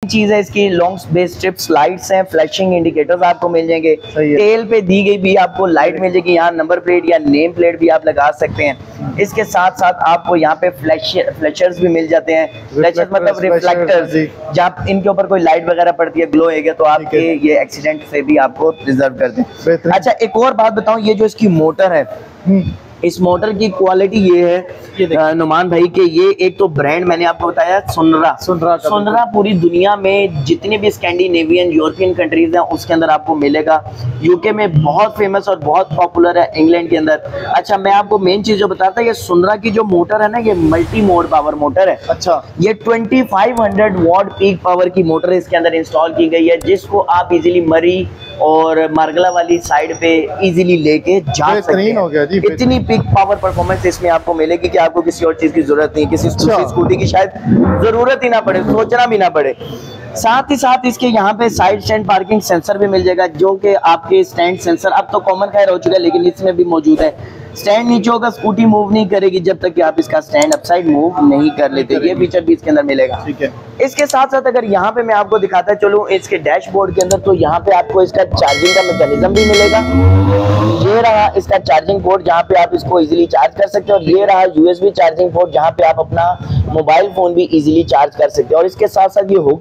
चीज है इसकी, लॉन्ग बेस स्ट्रिप्स लाइट्स हैं, फ्लैशिंग इंडिकेटर्स आपको मिल जाएंगे। टेल पे दी गई भी आपको लाइट मिल जाएगी, यहाँ नंबर प्लेट या नेम प्लेट भी आप लगा सकते हैं। इसके साथ साथ आपको यहाँ पे फ्लैशर्स भी मिल जाते हैं। फ्लैशर्स मतलब रिफ्लेक्टर्स, जब इनके ऊपर कोई लाइट वगैरह पड़ती है, ग्लो है तो आपके ये एक्सीडेंट से भी आपको रिजर्व करते हैं। अच्छा, एक और बात बताऊं, ये जो इसकी मोटर है, इस मोटर की क्वालिटी ये है नुमान भाई के, ये एक तो ब्रांड मैंने आपको बताया सुनरा पूरी दुनिया में जितने भी स्कैंडिनेवियन यूरोपियन कंट्रीज हैं उसके अंदर आपको मिलेगा। यूके में बहुत फेमस और बहुत पॉपुलर है, इंग्लैंड के अंदर। अच्छा, मैं आपको मेन चीज जो बताता, ये सुनरा की जो मोटर है ना, ये मल्टी मोड पावर मोटर है। अच्छा, ये 2500 वॉट पीक पावर की मोटर इसके अंदर इंस्टॉल की गई है, जिसको आप इजीली मरी और मार्गला वाली साइड पे इजीली लेके जा सकते हैं। इतनी पीक पावर परफॉर्मेंस इसमें आपको मिलेगी कि आपको किसी और चीज की जरूरत नहीं, किसी स्कूटी की शायद जरूरत ही ना पड़े, सोचना भी ना पड़े। साथ ही साथ इसके यहाँ पे साइड स्टैंड पार्किंग सेंसर भी मिल जाएगा, जो कि आपके स्टैंड सेंसर अब तो कॉमन खैर हो चुका है, लेकिन इसमें भी मौजूद है। स्टैंड नीचे होगा, स्कूटी मूव नहीं करेगी जब तक कि आप इसका स्टैंड अपसाइड मूव नहीं कर लेते। ये फीचर भी इसके अंदर मिलेगा। ठीक है, इसके साथ साथ अगर यहाँ पे मैं आपको दिखाता चलूँ इसके डैशबोर्ड के अंदर, तो यहाँ पे आपको इसका चार्जिंग का मैकेनिज्म भी मिलेगा। ये रहा इसका चार्जिंग पोर्ट, जहाँ पे आप इसको इजीली चार्ज कर सकते हो, और ये रहा USB चार्जिंग पोर्ट, जहाँ पे आप अपना मोबाइल फोन भी इजीली चार्ज कर सकते हो। और इसके साथ साथ ये